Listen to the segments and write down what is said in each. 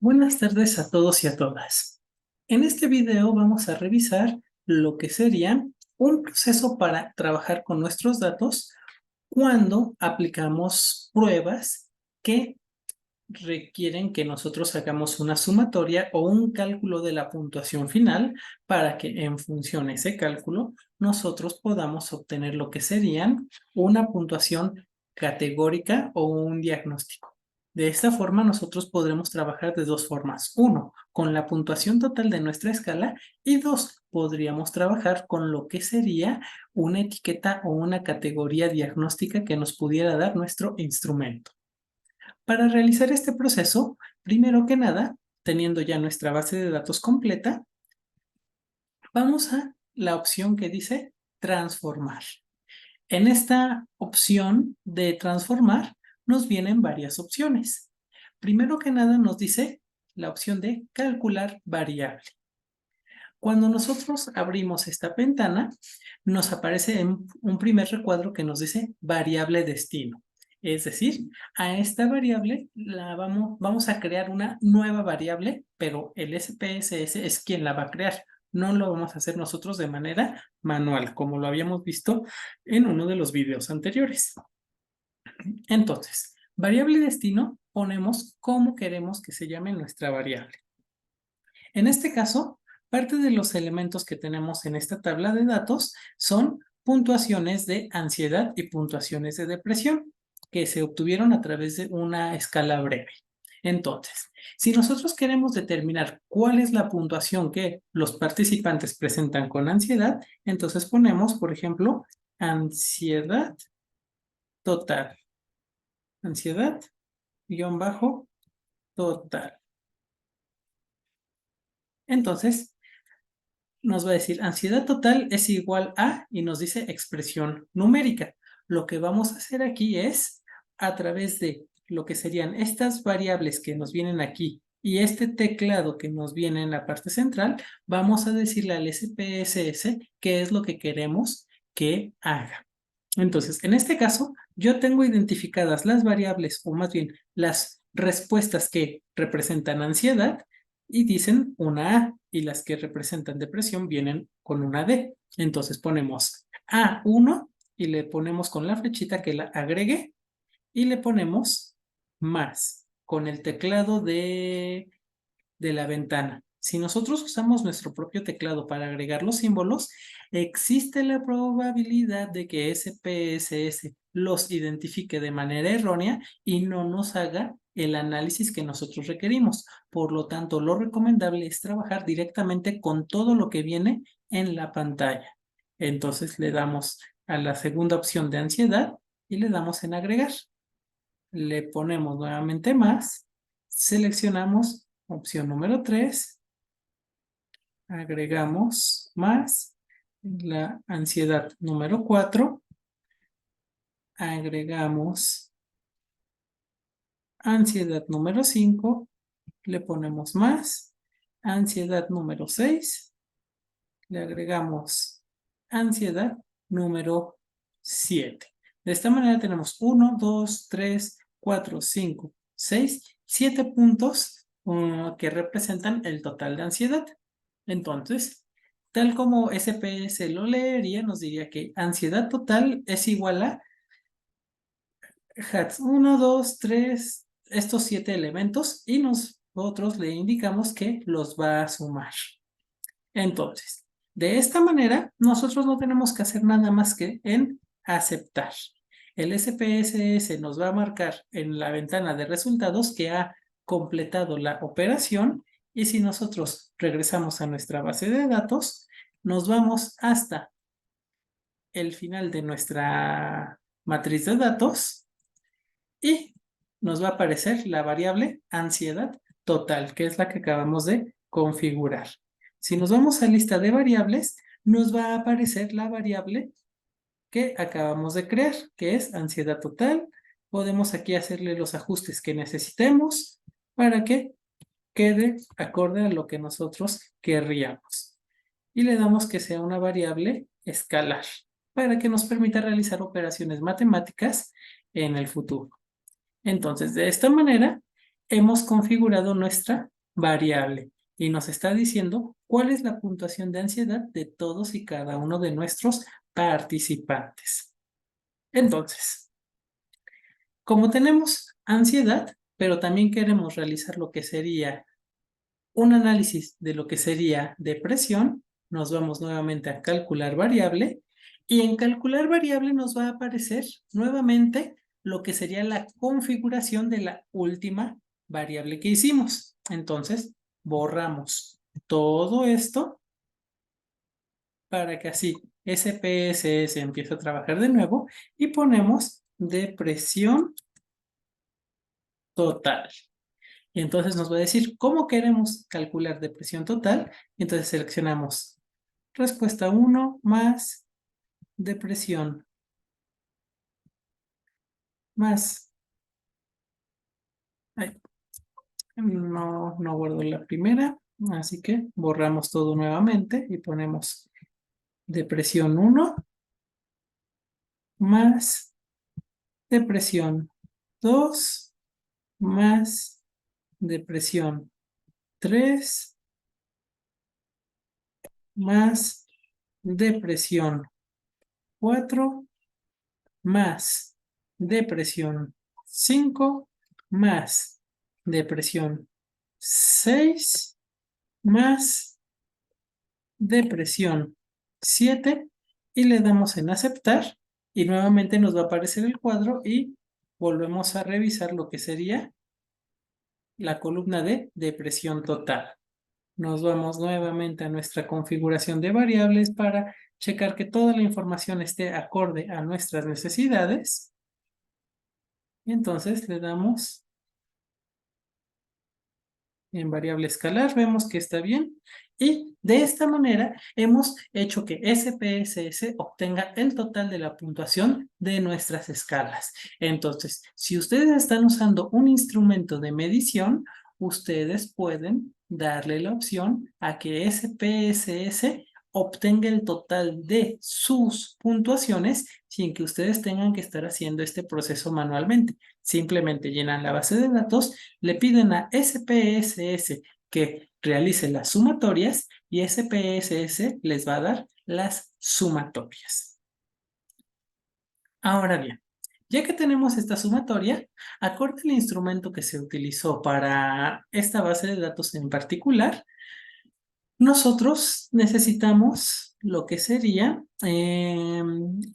Buenas tardes a todos y a todas. En este video vamos a revisar lo que sería un proceso para trabajar con nuestros datos cuando aplicamos pruebas que requieren que nosotros hagamos una sumatoria o un cálculo de la puntuación final para que en función de ese cálculo nosotros podamos obtener lo que serían una puntuación categórica o un diagnóstico. De esta forma nosotros podremos trabajar de dos formas. Uno, con la puntuación total de nuestra escala y dos, podríamos trabajar con lo que sería una etiqueta o una categoría diagnóstica que nos pudiera dar nuestro instrumento. Para realizar este proceso, primero que nada, teniendo ya nuestra base de datos completa, vamos a la opción que dice transformar. En esta opción de transformar nos vienen varias opciones. Primero que nada nos dice la opción de calcular variable. Cuando nosotros abrimos esta ventana, nos aparece un primer recuadro que nos dice variable destino. Es decir, a esta variable vamos a crear una nueva variable, pero el SPSS es quien la va a crear. No lo vamos a hacer nosotros de manera manual, como lo habíamos visto en uno de los videos anteriores. Entonces, variable destino, ponemos cómo queremos que se llame nuestra variable. En este caso, parte de los elementos que tenemos en esta tabla de datos son puntuaciones de ansiedad y puntuaciones de depresión que se obtuvieron a través de una escala breve. Entonces, si nosotros queremos determinar cuál es la puntuación que los participantes presentan con ansiedad, entonces ponemos, por ejemplo, ansiedad total. Ansiedad, guión bajo, total. Entonces, nos va a decir ansiedad total es igual a, y nos dice expresión numérica. Lo que vamos a hacer aquí es, a través de lo que serían estas variables que nos vienen aquí y este teclado que nos viene en la parte central, vamos a decirle al SPSS qué es lo que queremos que haga. Entonces, en este caso, yo tengo identificadas las variables, o más bien, las respuestas que representan ansiedad, y dicen una A, y las que representan depresión vienen con una D. Entonces ponemos A1 y le ponemos con la flechita que la agregue y le ponemos más con el teclado de la ventana. Si nosotros usamos nuestro propio teclado para agregar los símbolos, existe la probabilidad de que SPSS los identifique de manera errónea y no nos haga el análisis que nosotros requerimos. Por lo tanto, lo recomendable es trabajar directamente con todo lo que viene en la pantalla. Entonces le damos a la segunda opción de ansiedad y le damos en agregar. Le ponemos nuevamente más, seleccionamos opción número 3, agregamos más, la ansiedad número 4, agregamos ansiedad número 5, le ponemos más, ansiedad número 6, le agregamos ansiedad número 7. De esta manera tenemos 1, 2, 3, 4, 5, 6, 7 puntos que representan el total de ansiedad. Entonces, tal como SPS lo leería, nos diría que ansiedad total es igual a hats 1, 2, 3, estos 7 elementos y nosotros le indicamos que los va a sumar. Entonces, de esta manera, nosotros no tenemos que hacer nada más que en aceptar. El SPSS nos va a marcar en la ventana de resultados que ha completado la operación y si nosotros regresamos a nuestra base de datos, nos vamos hasta el final de nuestra matriz de datos y nos va a aparecer la variable ansiedad total, que es la que acabamos de configurar. Si nos vamos a lista de variables, nos va a aparecer la variable que acabamos de crear, que es ansiedad total. Podemos aquí hacerle los ajustes que necesitemos para que quede acorde a lo que nosotros querríamos. Y le damos que sea una variable escalar para que nos permita realizar operaciones matemáticas en el futuro. Entonces, de esta manera, hemos configurado nuestra variable y nos está diciendo cuál es la puntuación de ansiedad de todos y cada uno de nuestros participantes. Entonces, como tenemos ansiedad, pero también queremos realizar lo que sería un análisis de lo que sería depresión, nos vamos nuevamente a calcular variable y en calcular variable nos va a aparecer nuevamente lo que sería la configuración de la última variable que hicimos. Entonces, borramos todo esto para que así SPSS empiece a trabajar de nuevo y ponemos depresión total. Y entonces nos va a decir cómo queremos calcular depresión total. Y entonces seleccionamos respuesta 1 más depresión más. Ay, no guardo la primera, así que borramos todo nuevamente y ponemos depresión 1 más depresión 2 más depresión 3 más depresión 4 más depresión 5 más depresión 6 más depresión 7 y le damos en aceptar y nuevamente nos va a aparecer el cuadro y volvemos a revisar lo que sería la columna de depresión total. Nos vamos nuevamente a nuestra configuración de variables para checar que toda la información esté acorde a nuestras necesidades. Y entonces le damos en variable escalar, vemos que está bien. Y de esta manera hemos hecho que SPSS obtenga el total de la puntuación de nuestras escalas. Entonces, si ustedes están usando un instrumento de medición, ustedes pueden darle la opción a que SPSS obtenga el total de sus puntuaciones sin que ustedes tengan que estar haciendo este proceso manualmente. Simplemente llenan la base de datos, le piden a SPSS que realice las sumatorias y SPSS les va a dar las sumatorias. Ahora bien, ya que tenemos esta sumatoria, acorde al instrumento que se utilizó para esta base de datos en particular, nosotros necesitamos lo que sería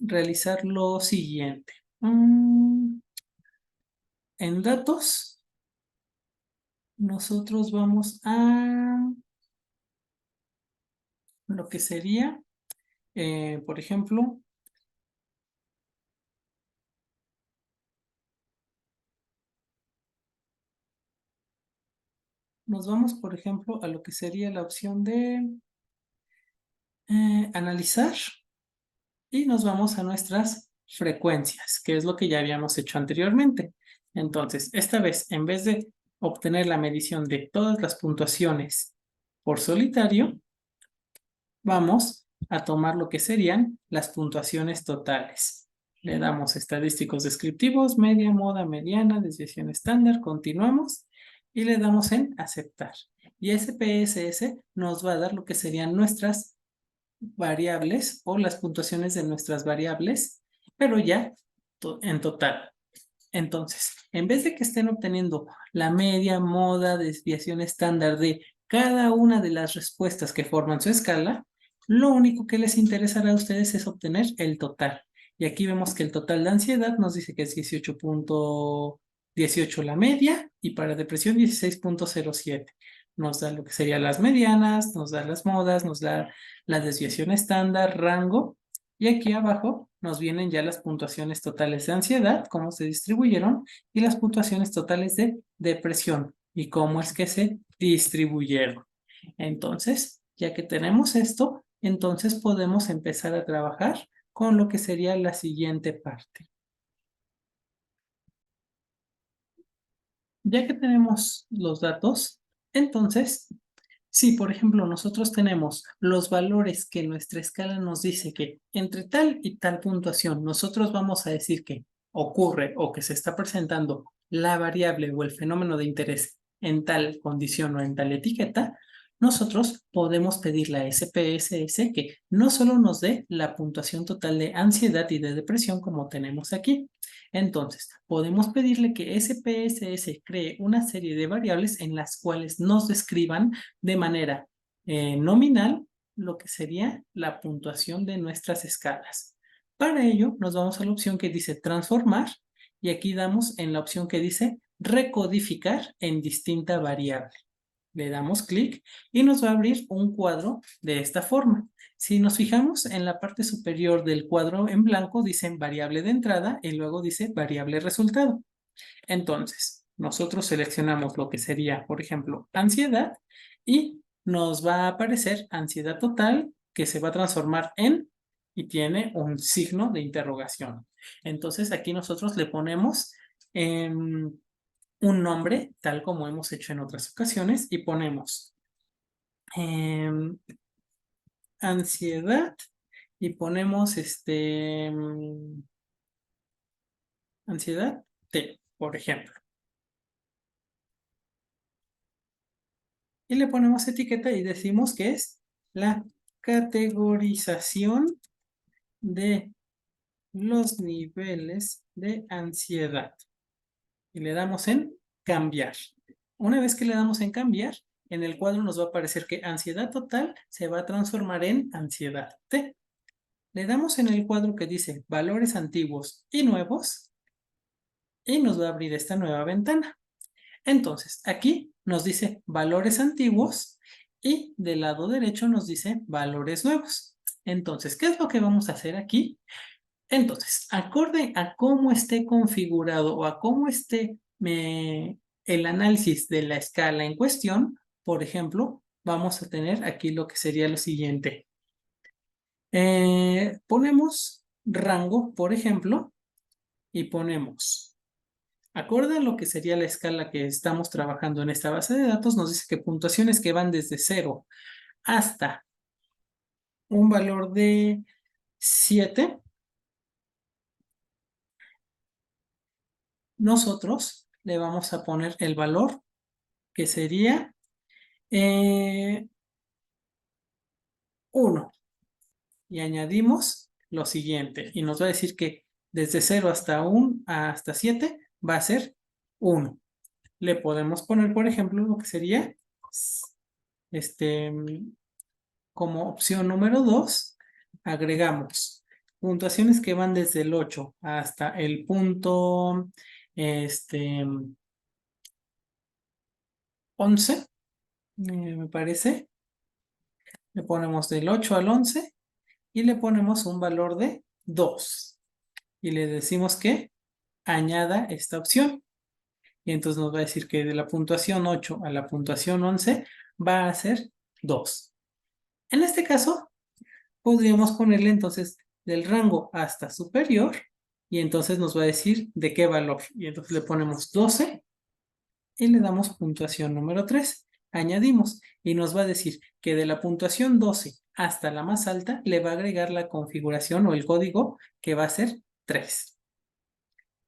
realizar lo siguiente. En datos, nosotros vamos a lo que sería, por ejemplo, nos vamos, por ejemplo, a lo que sería la opción de analizar y nos vamos a nuestras frecuencias, que es lo que ya habíamos hecho anteriormente. Entonces, esta vez, en vez de obtener la medición de todas las puntuaciones por solitario, vamos a tomar lo que serían las puntuaciones totales. Le damos estadísticos descriptivos, media, moda, mediana, desviación estándar, continuamos y le damos en aceptar. Y SPSS nos va a dar lo que serían nuestras variables o las puntuaciones de nuestras variables, pero ya en total. Entonces, en vez de que estén obteniendo la media, moda, desviación estándar de cada una de las respuestas que forman su escala, lo único que les interesará a ustedes es obtener el total. Y aquí vemos que el total de ansiedad nos dice que es 18.18 la media y para depresión 16.07. Nos da lo que serían las medianas, nos da las modas, nos da la desviación estándar, rango. Y aquí abajo nos vienen ya las puntuaciones totales de ansiedad, cómo se distribuyeron, y las puntuaciones totales de depresión y cómo es que se distribuyeron. Entonces, ya que tenemos esto, entonces podemos empezar a trabajar con lo que sería la siguiente parte. Ya que tenemos los datos, entonces, si por ejemplo nosotros tenemos los valores que nuestra escala nos dice que entre tal y tal puntuación nosotros vamos a decir que ocurre o que se está presentando la variable o el fenómeno de interés en tal condición o en tal etiqueta, nosotros podemos pedirle a SPSS que no solo nos dé la puntuación total de ansiedad y de depresión como tenemos aquí. Entonces, podemos pedirle que SPSS cree una serie de variables en las cuales nos describan de manera nominal lo que sería la puntuación de nuestras escalas. Para ello, nos vamos a la opción que dice transformar y aquí damos en la opción que dice recodificar en distinta variable. Le damos clic y nos va a abrir un cuadro de esta forma. Si nos fijamos en la parte superior del cuadro en blanco, dice variable de entrada y luego dice variable resultado. Entonces, nosotros seleccionamos lo que sería, por ejemplo, ansiedad y nos va a aparecer ansiedad total que se va a transformar en y tiene un signo de interrogación. Entonces, aquí nosotros le ponemos un nombre, tal como hemos hecho en otras ocasiones, y ponemos ansiedad y ponemos ansiedad T, por ejemplo. Y le ponemos etiqueta y decimos que es la categorización de los niveles de ansiedad. Y le damos en cambiar. Una vez que le damos en cambiar, en el cuadro nos va a aparecer que ansiedad total se va a transformar en ansiedad T. Le damos en el cuadro que dice valores antiguos y nuevos y nos va a abrir esta nueva ventana. Entonces, aquí nos dice valores antiguos y del lado derecho nos dice valores nuevos. Entonces, ¿qué es lo que vamos a hacer aquí? Entonces, acorde a cómo esté configurado o a cómo esté el análisis de la escala en cuestión, por ejemplo, vamos a tener aquí lo que sería lo siguiente. Ponemos rango, por ejemplo, y ponemos, acorde a lo que sería la escala que estamos trabajando en esta base de datos, nos dice que puntuaciones que van desde 0 hasta un valor de 7, nosotros le vamos a poner el valor que sería 1 y añadimos lo siguiente y nos va a decir que desde 0 hasta 7 va a ser 1. Le podemos poner, por ejemplo, lo que sería como opción número 2, agregamos puntuaciones que van desde el 8 hasta el punto 11, me parece. Le ponemos del 8 al 11 y le ponemos un valor de 2. Y le decimos que añada esta opción. Y entonces nos va a decir que de la puntuación 8 a la puntuación 11 va a ser 2. En este caso, podríamos ponerle entonces del rango hasta superior y entonces nos va a decir de qué valor. Y entonces le ponemos 12 y le damos puntuación número 3. Añadimos y nos va a decir que de la puntuación 12 hasta la más alta le va a agregar la configuración o el código que va a ser 3.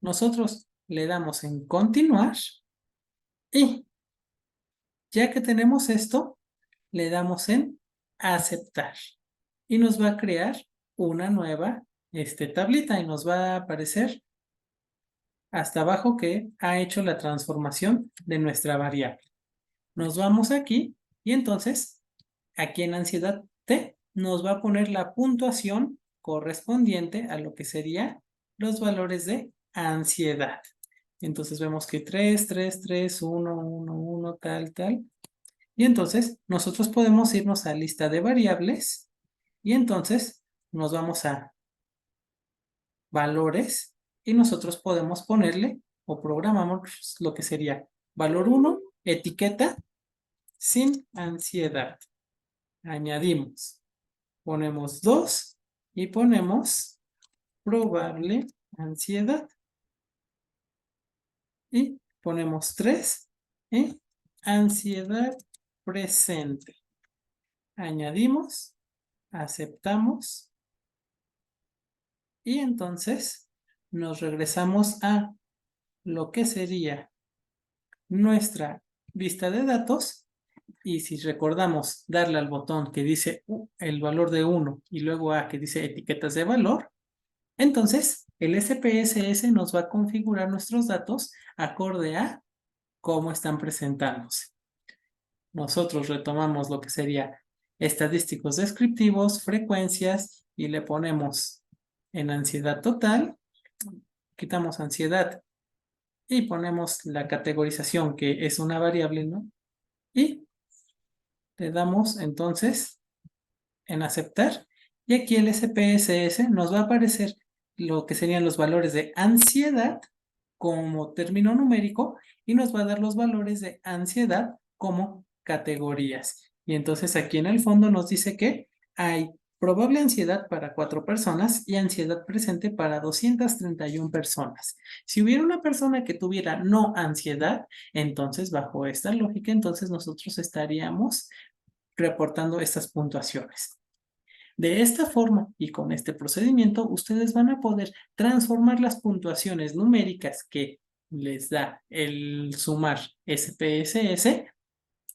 Nosotros le damos en continuar y ya que tenemos esto, le damos en aceptar y nos va a crear una nueva tablita y nos va a aparecer hasta abajo que ha hecho la transformación de nuestra variable. Nos vamos aquí y entonces aquí en ansiedad T nos va a poner la puntuación correspondiente a lo que sería los valores de ansiedad. Entonces vemos que 3, 3, 3, 1, 1, 1, tal, tal. Y entonces nosotros podemos irnos a lista de variables y entonces nos vamos a valores y nosotros podemos ponerle o programamos lo que sería valor 1, etiqueta sin ansiedad. Añadimos, ponemos 2 y ponemos probable ansiedad. Y ponemos 3 y ansiedad presente. Añadimos, aceptamos y entonces nos regresamos a lo que sería nuestra vista de datos, y si recordamos darle al botón que dice el valor de 1 y luego A que dice etiquetas de valor, entonces el SPSS nos va a configurar nuestros datos acorde a cómo están presentándose. Nosotros retomamos lo que sería estadísticos descriptivos, frecuencias, y le ponemos en ansiedad total, quitamos ansiedad y ponemos la categorización, que es una variable, ¿no? Y le damos entonces en aceptar, y aquí el SPSS nos va a aparecer lo que serían los valores de ansiedad como término numérico y nos va a dar los valores de ansiedad como categorías. Y entonces aquí en el fondo nos dice que hay probable ansiedad para 4 personas y ansiedad presente para 231 personas. Si hubiera una persona que tuviera no ansiedad, entonces bajo esta lógica, entonces nosotros estaríamos reportando estas puntuaciones. De esta forma y con este procedimiento, ustedes van a poder transformar las puntuaciones numéricas que les da el sumar SPSS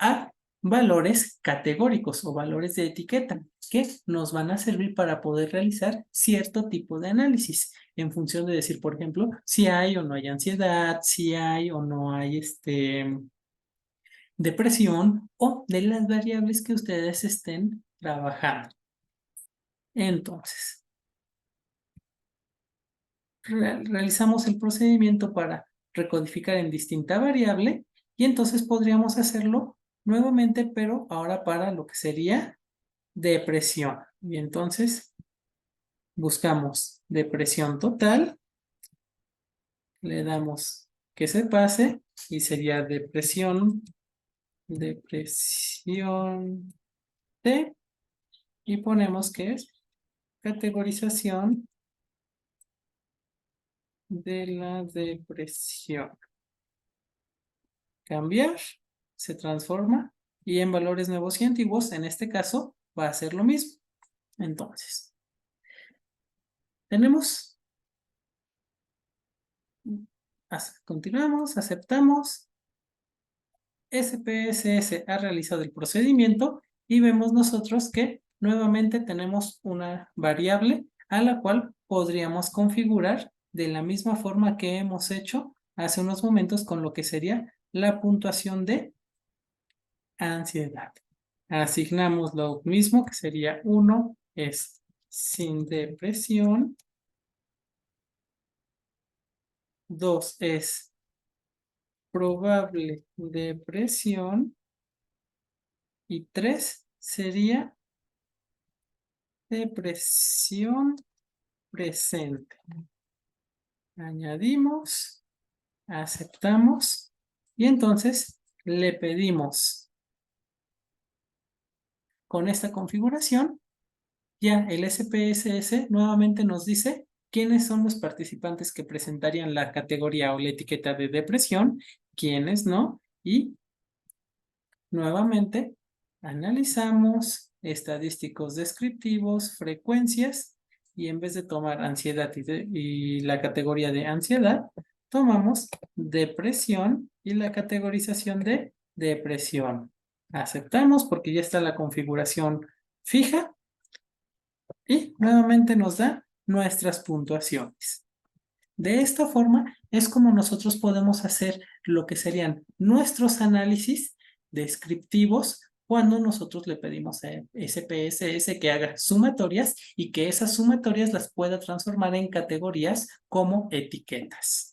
a valores categóricos o valores de etiqueta que nos van a servir para poder realizar cierto tipo de análisis en función de decir, por ejemplo, si hay o no hay ansiedad, si hay o no hay depresión o de las variables que ustedes estén trabajando. Entonces, realizamos el procedimiento para recodificar en distinta variable y entonces podríamos hacerlo nuevamente, pero ahora para lo que sería depresión. Y entonces buscamos depresión total, le damos que se pase y sería depresión T, y ponemos que es categorización de la depresión. Cambiar, se transforma, y en valores nuevos y antiguos, en este caso, va a ser lo mismo. Entonces, tenemos, continuamos, aceptamos, SPSS ha realizado el procedimiento y vemos nosotros que nuevamente tenemos una variable a la cual podríamos configurar de la misma forma que hemos hecho hace unos momentos con lo que sería la puntuación de ansiedad. Asignamos lo mismo, que sería 1 es sin depresión, 2 es probable depresión y 3 sería depresión presente. Añadimos, aceptamos y entonces le pedimos con esta configuración, ya el SPSS nuevamente nos dice quiénes son los participantes que presentarían la categoría o la etiqueta de depresión, quiénes no, y nuevamente analizamos estadísticos descriptivos, frecuencias, y en vez de tomar ansiedad y la categoría de ansiedad, tomamos depresión y la categorización de depresión. Aceptamos porque ya está la configuración fija y nuevamente nos da nuestras puntuaciones. De esta forma es como nosotros podemos hacer lo que serían nuestros análisis descriptivos cuando nosotros le pedimos a SPSS que haga sumatorias y que esas sumatorias las pueda transformar en categorías como etiquetas.